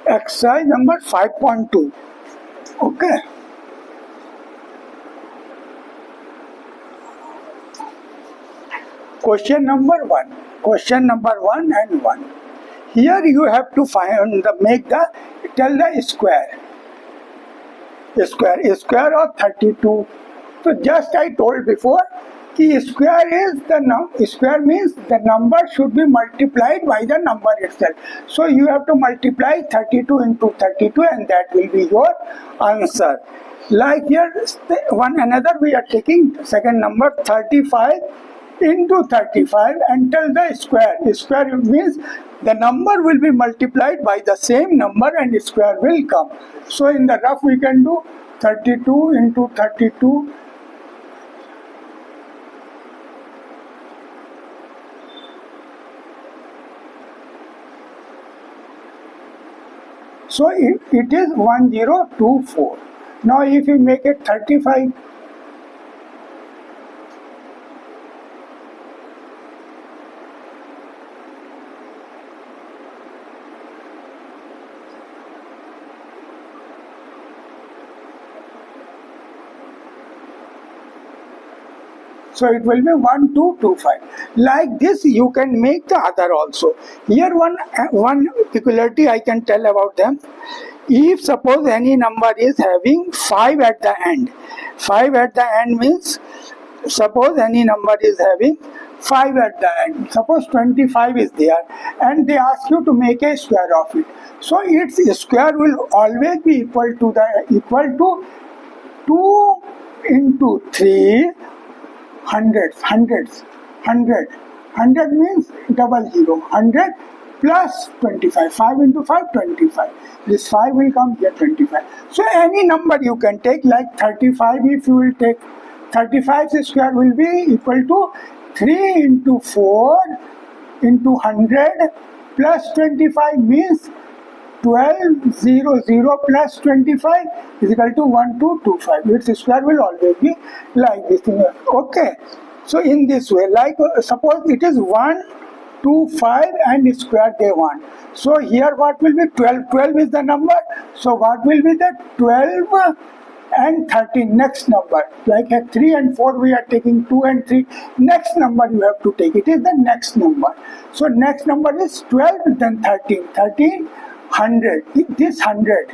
Exercise number 5.2. Okay. Question number 1. Question number 1 and 1. Here you have to tell the square. Square of 32. So just I told before, square means the number should be multiplied by the number itself. So you have to multiply 32 into 32 and that will be your answer. Like here, we are taking second number 35 into 35 and tell the square. Square means the number will be multiplied by the same number and square will come. So in the rough we can do 32 into 32. So it is 1024. Now if you make it 35, so it will be 1225. Like this you can make the other also. Here one peculiarity I can tell about them. If suppose any number is having 5 at the end. 5 at the end means, suppose any number is having 5 at the end. Suppose 25 is there and they ask you to make a square of it. So its square will always be equal to 2 into 3 hundreds. 100 means 00. 100 plus 25. 5 into 5, 25. This 5 will come here, 25. So any number you can take, like 35. If you will take 35's square will be equal to 3 into 4 into 100 plus 25 means 1200 plus 25 is equal to 1225. Its square will always be like this. Okay. So in this way, like suppose it is 125 and square they want. So here what will be 12? 12 is the number. So what will be the 12 and 13? Next number. Like at 3 and 4 we are taking 2 and 3. Next number you have to take. It is the next number. So next number is 12 then 13. 1300. This 100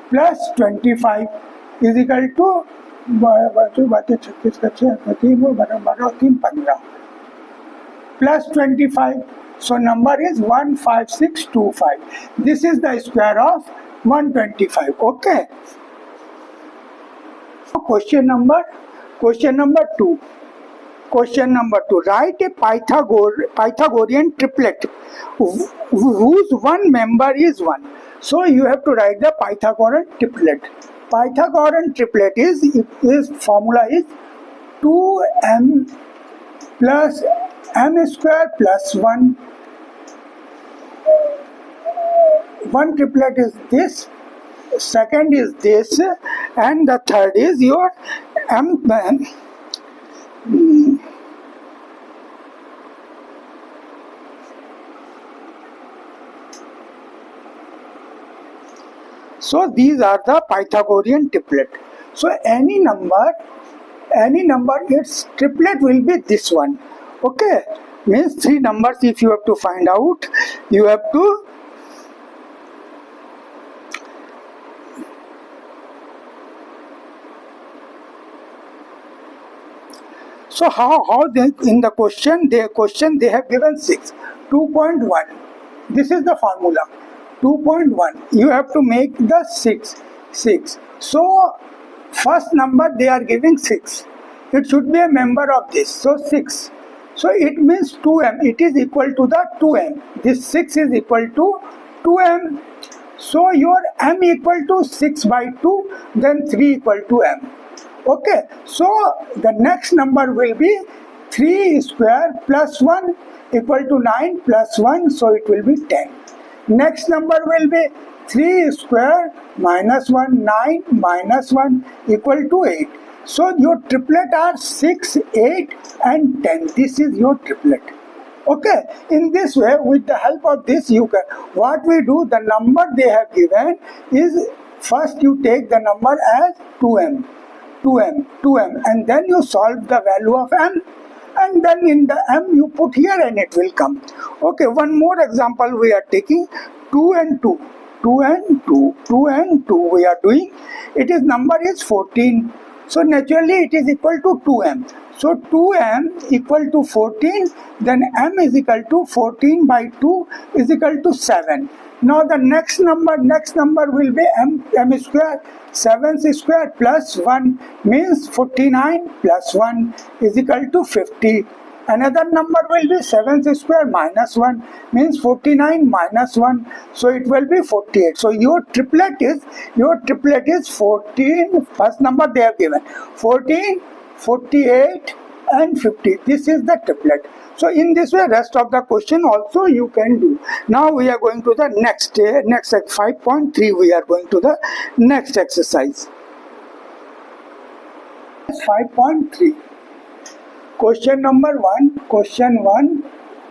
plus 25 is equal to plus 25. So number is 15625. This is the square of 125. Okay. Question number 2. Question number 2. Write a Pythagorean triplet whose one member is 1. So you have to write the Pythagorean triplet. Pythagorean triplet is formula is 2m plus m square plus 1. One triplet is this, second is this, and the third is your m. So these are the Pythagorean triplet. So any number, its triplet will be this one. Okay, means 3 numbers. If you have to find out, you have to so how they in the question they have given 6. 2.1. This is the formula. 2.1. You have to make the 6. So first number they are giving 6. It should be a member of this. So 6. So it means 2m. It is equal to the 2m. This 6 is equal to 2m. So your m equal to 6 by 2, then 3 equal to m. Okay. So the next number will be 3 square plus 1 equal to 9 plus 1. So it will be 10. Next number will be 3 square minus 1, 9 minus 1 equal to 8. So your triplet are 6, 8 and 10. This is your triplet. Okay, in this way, with the help of this, you can, what we do, the number they have given is, first you take the number as 2m, 2m, and then you solve the value of m, and then in the m you put here and it will come. Okay, one more example we are taking, 2 and 2, 2 and 2, 2 and 2 we are doing. It is number is 14. So naturally it is equal to 2m. So 2m equal to 14, then m is equal to 14 by 2 is equal to 7. Now the next number will be m square. 7 square plus 1 means 49 plus 1 is equal to 50. Another number will be 7 square minus 1 means 49 minus 1, so it will be 48. So your triplet is 14. First number they have given 14, 48 and 50. This is the triplet. So in this way, rest of the question also you can do. Now we are going to the next 5.3. We are going to the next exercise. 5.3. Question number 1. Question 1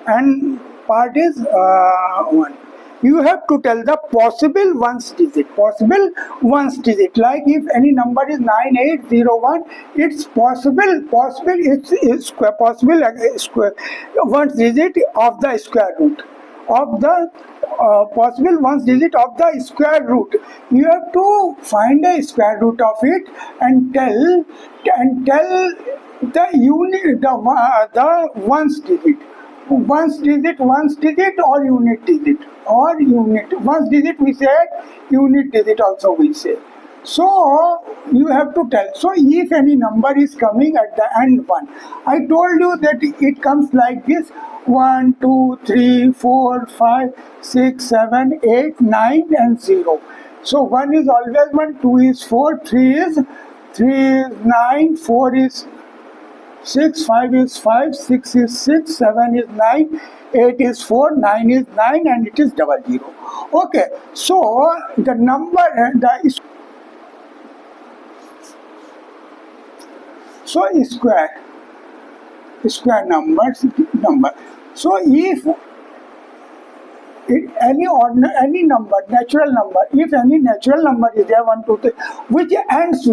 and part is 1. You have to tell the possible ones digit. Possible ones digit. Like if any number is 9801, it's possible. It's possible square ones digit of the square root of the possible ones digit of the square root. You have to find a square root of it and tell the unit, the ones digit. Ones digit or unit digit, ones digit we said, unit digit also we say. So you have to tell. So if any number is coming at the end 1, I told you that it comes like this: 1, 2, 3, 4, 5, 6, 7, 8, 9 and 0. So 1 is always 1, 2 is 4, 3 is 9, 4 is 6, 5 is 5, 6 is 6, 7 is 9, 8 is 4, 9 is 9 and it is 00. Okay, so the number square number. So if any number, natural number, if any natural number is there, 1, 2, 3, which ends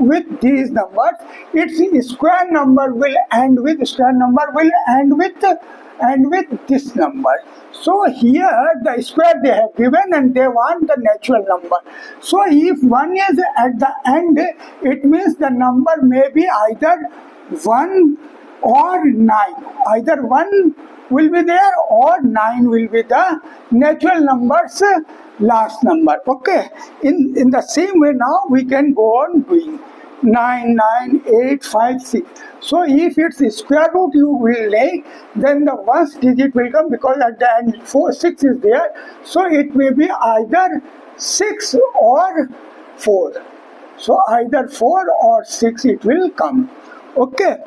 with these numbers, its square number will end with this number. So here the square they have given and they want the natural number. So if 1 is at the end, it means the number may be either 1 or 9. Either 1 will be there or 9 will be the natural number's last number. Okay, in the same way now we can go on doing 9, 9, 8, 5, 6. So if it's square root you will take, then the ones digit will come, because at the end 6 is there. So it may be either 6 or 4. So either 4 or 6 it will come. Okay,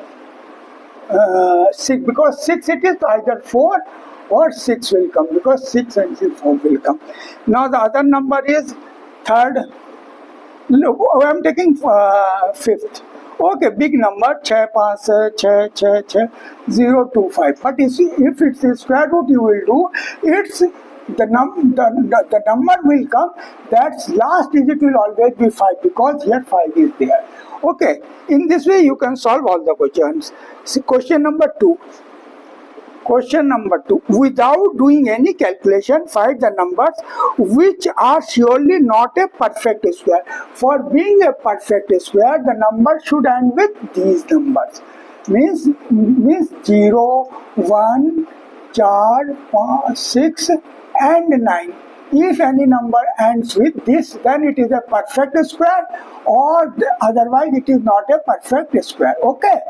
6, because 6 it is either 4 or 6 will come, because 6 and 6 4 will come. Now the other number is third. No, I am taking fifth. Okay, big number 6, 5, 6, 6, 6, 0, 2, 5. But you see, if it's a square root, you will do it's the number will come. That's last digit will always be 5, because here 5 is there. Okay, in this way you can solve all the questions. See, question number 2. Question number 2. Without doing any calculation, find the numbers which are surely not a perfect square. For being a perfect square, the number should end with these numbers. Means 0, 1, 4, 5, 6 and 9. If any number ends with this, then it is a perfect square, or otherwise it is not a perfect square. Okay.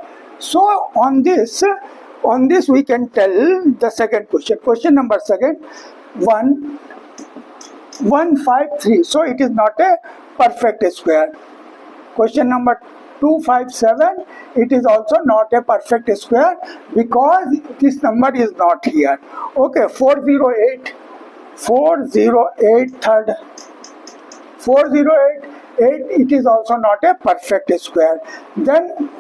So on this we can tell the second question. Question number 2, 1, 1, 5, 3. So it is not a perfect square. Question number 2, 5, 7. It is also not a perfect square, because this number is not here. Okay, 408. 408 third. 408, it is also not a perfect square. Then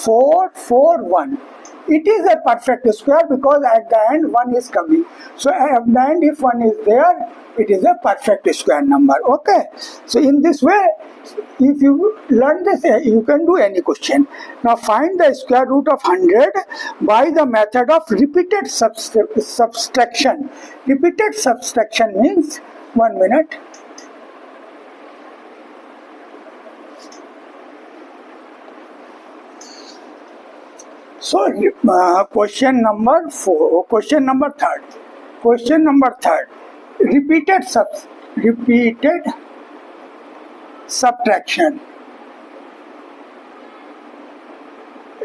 441. It is a perfect square because at the end 1 is coming. So at the end if 1 is there, it is a perfect square number. Okay. So in this way, if you learn this, you can do any question. Now find the square root of 100 by the method of repeated subtraction. Repeated subtraction means, 1 minute. So question number 4, question number 3. Question number 3. Repeated subtraction.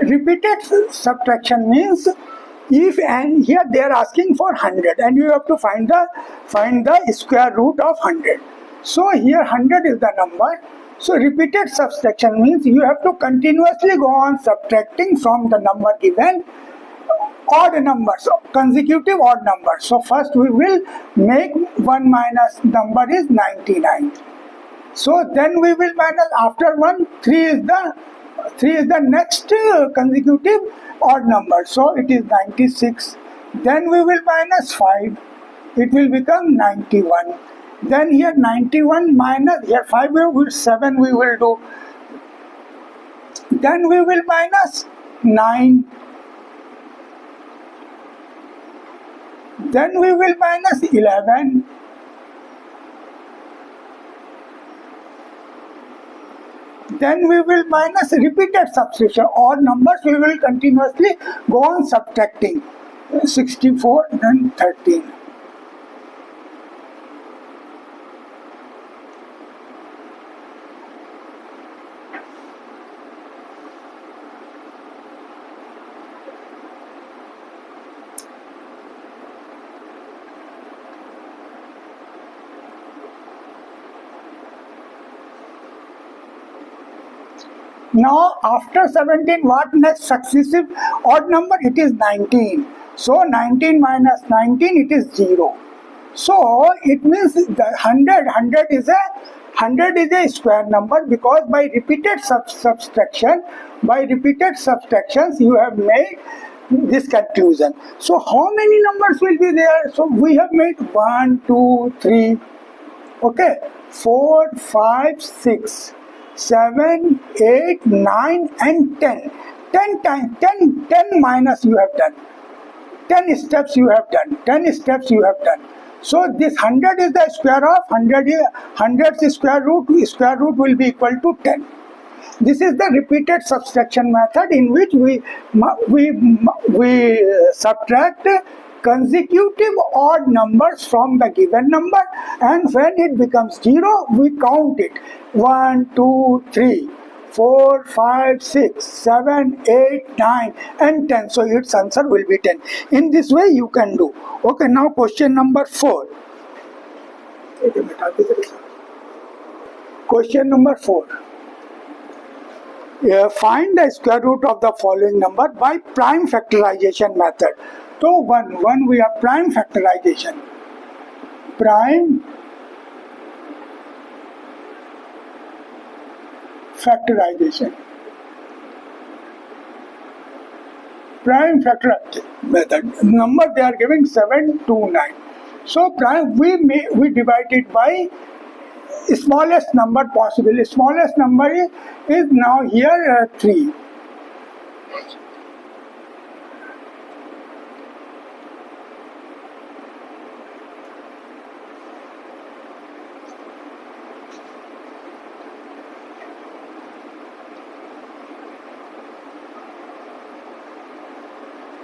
Repeated subtraction means if, and here they are asking for 100 and you have to find the square root of 100. So here 100 is the number. So repeated subtraction means you have to continuously go on subtracting from the number given odd numbers, consecutive odd numbers. So first we will make 1 minus number is 99. So then we will minus after 1, 3 is the next consecutive odd number. So it is 96. Then we will minus 5. It will become 91. Then here 91 minus, here 5 7 we will do. Then we will minus 9. Then we will minus 11. Then we will minus repeated subtraction. Odd numbers we will continuously go on subtracting. 64 and 13. Now after 17, what next successive odd number? It is 19. So 19 minus 19, it is 0. So it means the 100 is a square number because by repeated subtraction, by repeated subtractions you have made this conclusion. So how many numbers will be there? So we have made 1, 2, 3, okay, 4, 5, 6. 7, 8, 9 and 10. 10 times 10 minus you have done. 10 steps you have done. 10 steps you have done. So this 100 is the square of 100's square root will be equal to 10. This is the repeated subtraction method in which we subtract consecutive odd numbers from the given number, and when it becomes 0 we count it. 1, 2, 3, 4, 5, 6, 7, 8, 9 and 10. So its answer will be 10. In this way you can do. Okay, now question number 4. Question number 4. Find the square root of the following number by prime factorization method. So 1 we have prime factorization. Prime factorization. Prime factorization method. Number they are giving 7, 2, 9. So prime we divide it by smallest number possible. Smallest number is now here 3.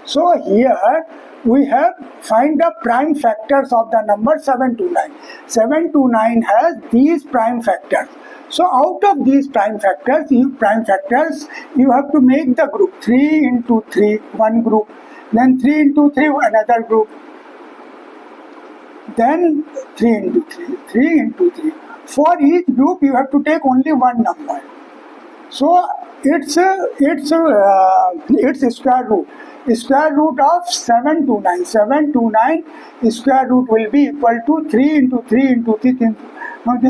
So here we have find the prime factors of the number 7 to 9. 7 to 9 has these prime factors. So out of these prime factors, you have to make the group 3 into 3, one group, then 3 into 3, another group, then 3 into 3, 3 into 3. For each group you have to take only one number. So its square root. Square root of 729. 729 square root will be equal to 3 into 3 into 3 into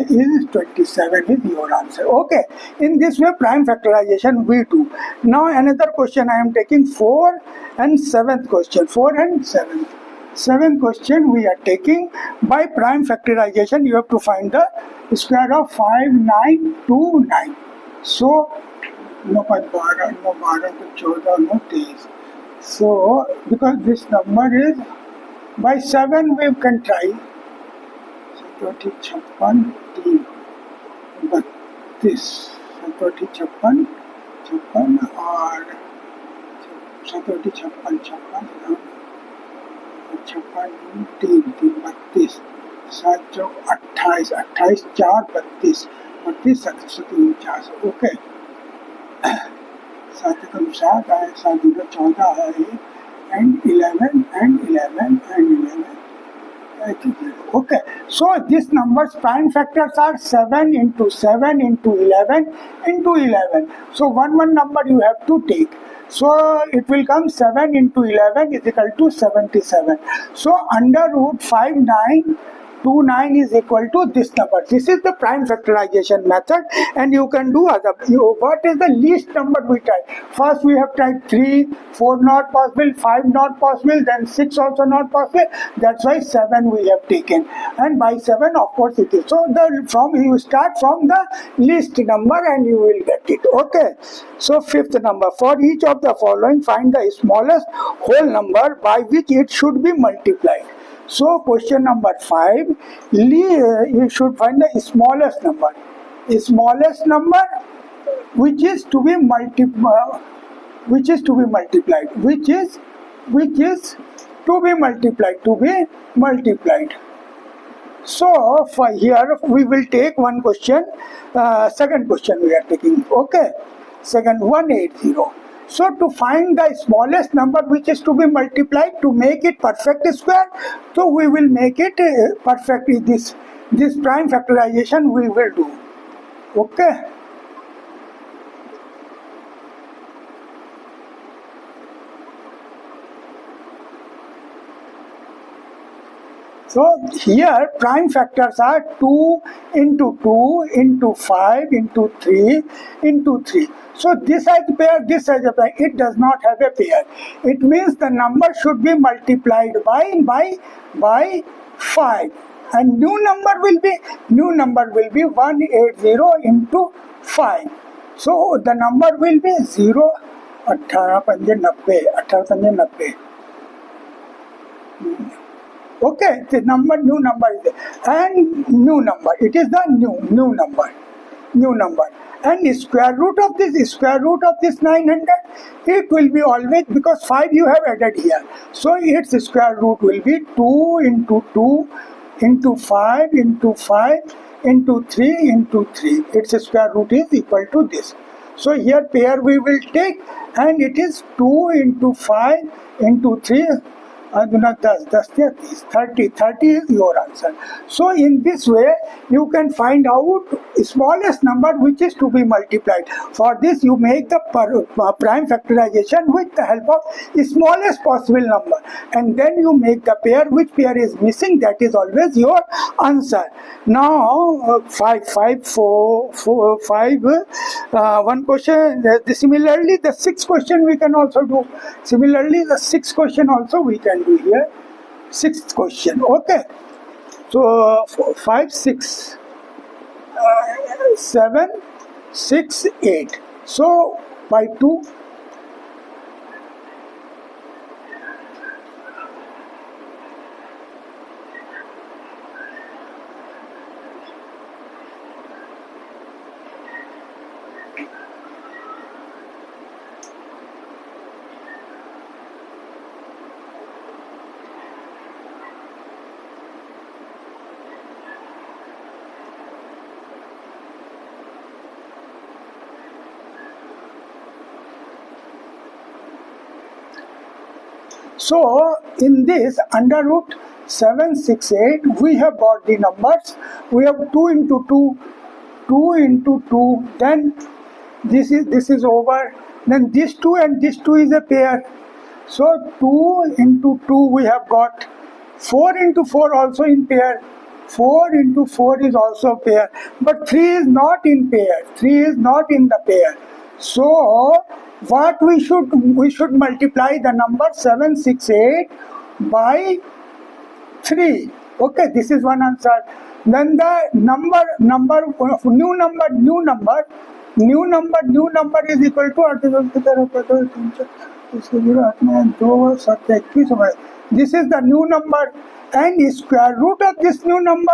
is 27 is your answer. Okay. In this way prime factorization we do. Now another question I am taking 4 and 7th question. 4 and 7th. 7th question we are taking by prime factorization you have to find the square of 5929. So no 12, no 12, no 14, no 23. So because this number is by 7 we can try. So 20, 56, 3, but this 20, 56, 56 or 20, 56, 56, 56, 3, 32, 7 Chowk 28, 28 4 32, 32 7 3 4. Okay 7 कम 7 है, 7 दूना 14 है, and 11 and 11 and 11. Okay, so these numbers prime factors are 7 into 7 into 11 into 11. So one number you have to take. So it will come 7 into 11 is equal to 77. So under root 5929 is equal to this number. This is the prime factorization method, and you can do other. What is the least number we try? First we have tried 3, 4 not possible, 5 not possible, then 6 also not possible. That's why 7 we have taken, and by 7 of course it is. So you start from the least number and you will get it. Okay. So 5th number, for each of the following find the smallest whole number by which it should be multiplied. So question number 5, you should find the smallest number. Smallest number which is to be multiplied. Which is to be multiplied. So for here we will take one question. Second question we are taking. Okay. Second 180. So to find the smallest number which is to be multiplied, to make it perfect square, so we will make it perfect. This prime factorization we will do. Okay. So here prime factors are 2 into 2 into 5 into 3 into 3. So this has a pair, this has a pair. It does not have a pair. It means the number should be multiplied by 5. And new number will be 180 into 5. So the number will be 0, 18, 90. Okay, the new number is there. And new number, it is the new number. And square root of this 900, it will be always, because 5 you have added here. So its square root will be 2 into 2 into 5 into 5 into 3 into 3. Its square root is equal to this. So here pair we will take, and it is 2 into 5 into 3. 10, 30 is your answer. So in this way you can find out smallest number which is to be multiplied. For this you make the prime factorization with the help of smallest possible number, and then you make the pair. Which pair is missing, that is always your answer. Now 5 one question. Similarly the 6th question we can also do. Similarly the 6th question also we can do here. 6th question. Okay. So 5, 6, 7, 6, 8. So by 2. So in this under root 768 we have got the numbers. We have 2 into 2, 2 into 2, then this is over. Then this 2 and this 2 is a pair. So 2 into 2 we have got. 4 into 4 also in pair. 4 into 4 is also pair. But 3 is not in pair. 3 is not in the pair. So what we should multiply the number 768 by 3. Okay, this is one answer. Then the new number is equal to this is the new number, and square root of this new number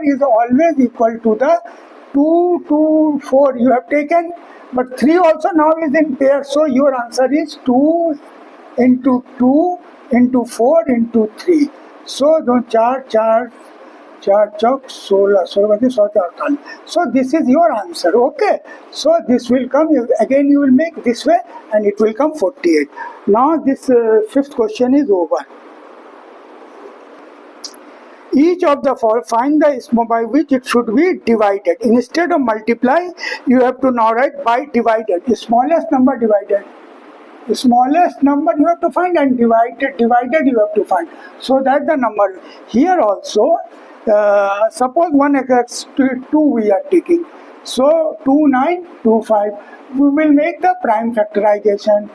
is always equal to the 2 to 4 you have taken, but 3 also now is in pair, so your answer is 2 into 2 into 4 into 3. So 4 chalk 16. So this is your answer. Okay, so this will come again, you will make this way and it will come 48. Now this fifth question is over. Each of the four, find the small by which it should be divided. Instead of multiply, you have to now write by divided. The smallest number divided. The smallest number you have to find, and divided you have to find. So that the number here also, suppose 1x2 we are taking. So 2925. We will make the prime factorization.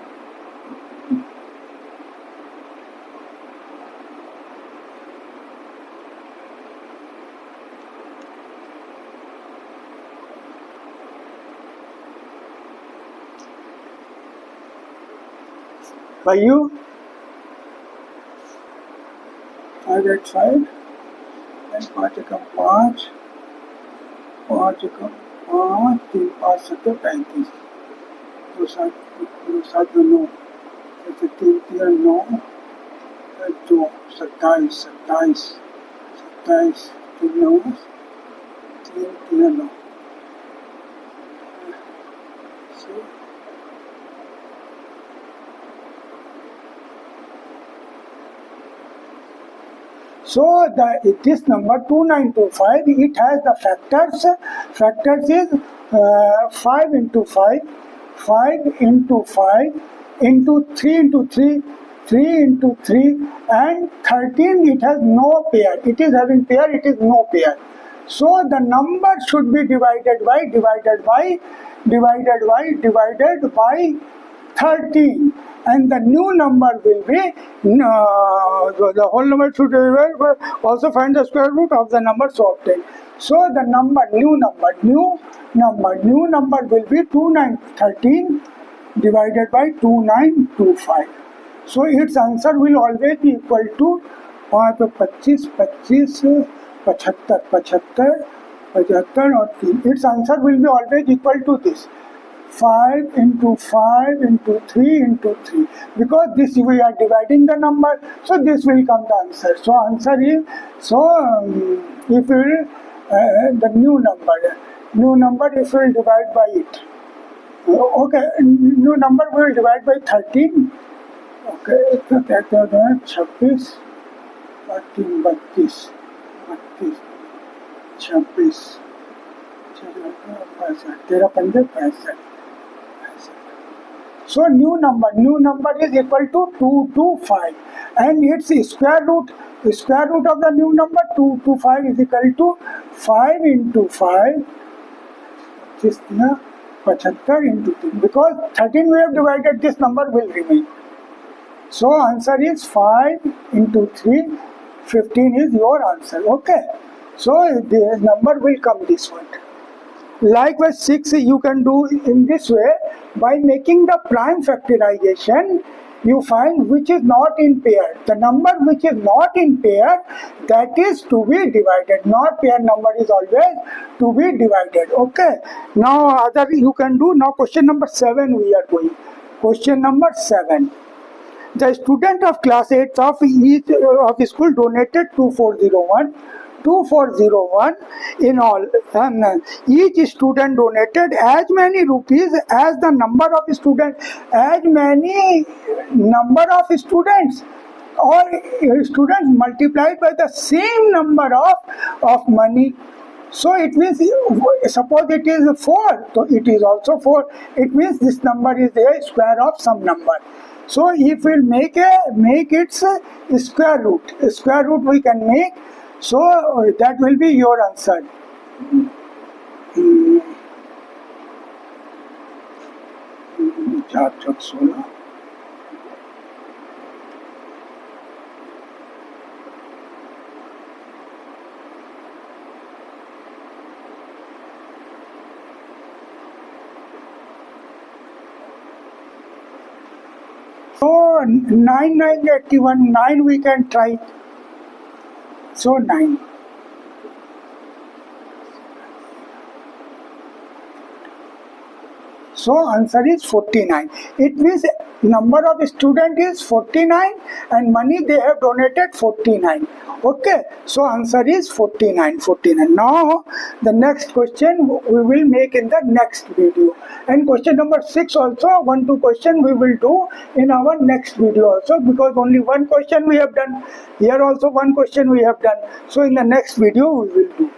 By you, I get 5, and 5 का 5, 5 का 5, 3 5 7 35, 2 7 9, 3 3 9, 2 27 27 3 9, 3 3 9. So this number 2925, it has the factors. Factors is 5 into 5, 5 into 5, into 3 into 3, 3 into 3, and 13. It has no pair. It is having pair. It is no pair. So the number should be divided by 13, and the new number will be the whole number should be divided, but also find the square root of the number so obtained. So the new number will be 2913 divided by 2925. So its answer will always be equal to 25 25 75 और 3. Its answer will be always equal to this. 5 into 5 into 3 into 3, because this we are dividing the number, so this will come the answer. So answer is, if we will the new number if we will divide by it, okay, new number we will divide by 13. Okay, so that is 26 13 32 26 13 So new number is equal to 225, and its square root of the new number 225 is equal to 5 into 5, this 75 into 3. Because 13 we have divided, this number will remain. So answer is 5 into 3, 15 is your answer. Okay. So the number will come this one. Likewise 6 you can do in this way. By making the prime factorization, you find which is not in pair. The number which is not in pair, that is to be divided. Not pair number is always to be divided. Okay. Now other you can do. Now question number 7 we are going. Question number 7. The student of class 8 of each of school donated 2401 in all. Each student donated as many rupees as the number of students, or students multiplied by the same number of money. So it means, suppose it is 4, so it is also 4. It means this number is a square of some number. So if we make its square root we can make. So that will be your answer. Hmm. 4 Chowk 16. So 9 9 81, 9 we can try. So 9. So answer is 49. It means number of student is 49 and money they have donated 49. Okay, so answer is 49. Now the next question we will make in the next video, and question number 6 also, 1-2 question we will do in our next video also, because only one question we have done here, also one question we have done. So in the next video we will do.